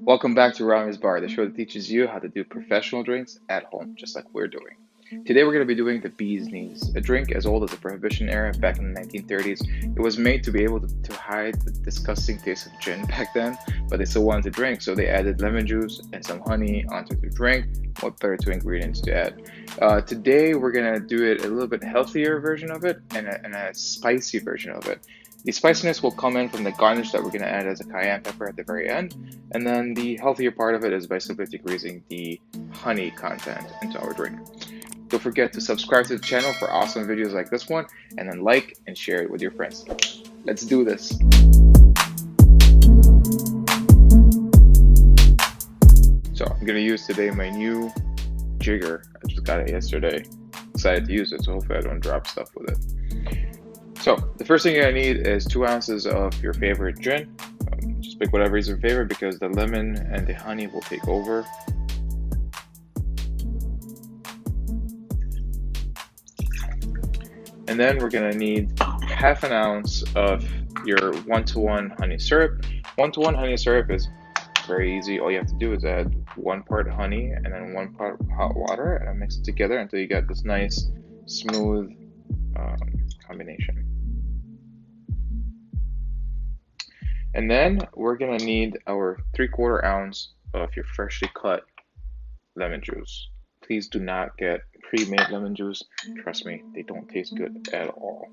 Welcome back to Rami's Bar, the show that teaches you how to do professional drinks at home, just like we're doing. Today we're going to be doing the bee's knees, a drink as old as the prohibition era back in the 1930s. It was made to be able to hide the disgusting taste of gin back then, but they still wanted to drink, so they added lemon juice and some honey onto the drink. What better two ingredients to add? Today we're going to do it a little bit healthier version of it and a spicy version of it. The spiciness will come in from the garnish that we're going to add as a cayenne pepper at the very end. And then the healthier part of it is by simply decreasing the honey content into our drink. Don't forget to subscribe to the channel for awesome videos like this one, and then like and share it with your friends. Let's do this. So I'm going to use today my new jigger. I just got it yesterday. Excited to use it, so hopefully I don't drop stuff with it. So the first thing you're gonna need is 2 ounces of your favorite gin. Just pick whatever is your favorite because the lemon and the honey will take over. And then we're gonna need half an ounce of your 1-to-1 honey syrup. 1-to-1 honey syrup is very easy. All you have to do is add 1 part honey and then 1 part hot water and mix it together until you get this nice smooth combination. And then we're gonna need our 3/4 ounce of your freshly cut lemon juice. Please do not get pre-made lemon juice. Trust me, they don't taste good at all.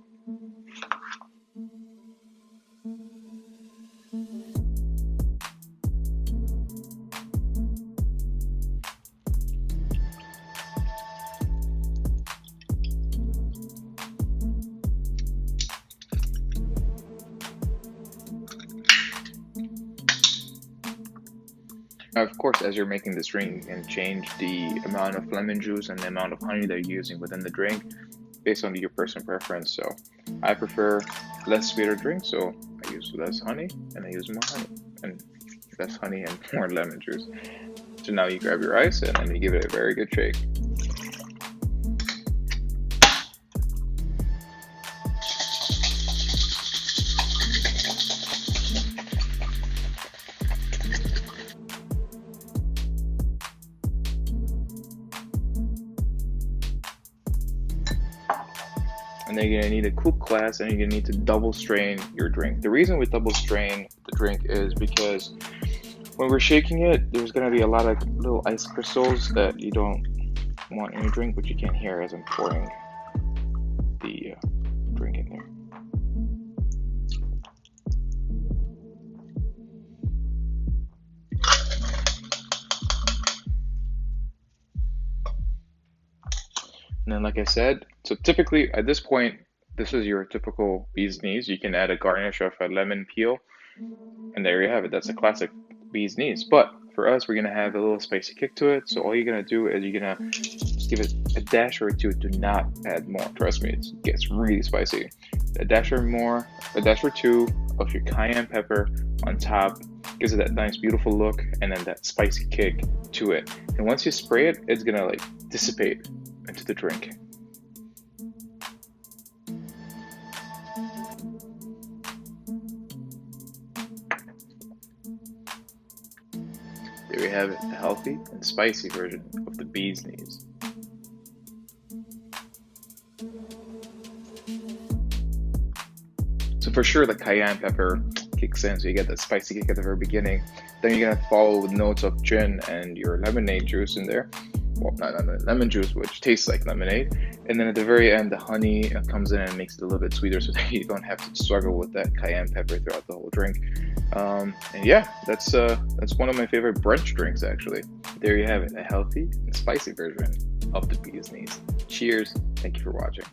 Now, of course, as you're making this drink, you can change the amount of lemon juice and the amount of honey that you're using within the drink based on your personal preference. So I prefer less sweeter drinks, so I use less honey and I use more honey and less honey and more lemon juice. So now you grab your ice and then you give it a very good shake. And then you're gonna need a coupe glass and you're gonna need to double strain your drink. The reason we double strain the drink is because when we're shaking it, there's gonna be a lot of little ice crystals that you don't want in your drink, but you can't hear as I'm pouring the drink in there. And then, like I said, so typically at this point, this is your typical bee's knees. You can add a garnish of a lemon peel, and there you have it. That's a classic bee's knees. But for us, we're gonna have a little spicy kick to it. So all you're gonna do is you're gonna just give it a dash or two. Do not add more. Trust me, it gets really spicy. A dash or two of your cayenne pepper on top gives it that nice, beautiful look, and then that spicy kick to it. And once you spray it, it's gonna like dissipate into the drink. There we have it, a healthy and spicy version of the bee's knees. So for sure the cayenne pepper kicks in, so you get that spicy kick at the very beginning. Then you're gonna follow with notes of gin and your lemonade juice in there. Well, not lemon juice, which tastes like lemonade. And then at the very end, the honey comes in and makes it a little bit sweeter so that you don't have to struggle with that cayenne pepper throughout the whole drink. And yeah, that's one of my favorite brunch drinks, actually. There you have it, a healthy and spicy version of the bee's knees. Cheers. Thank you for watching.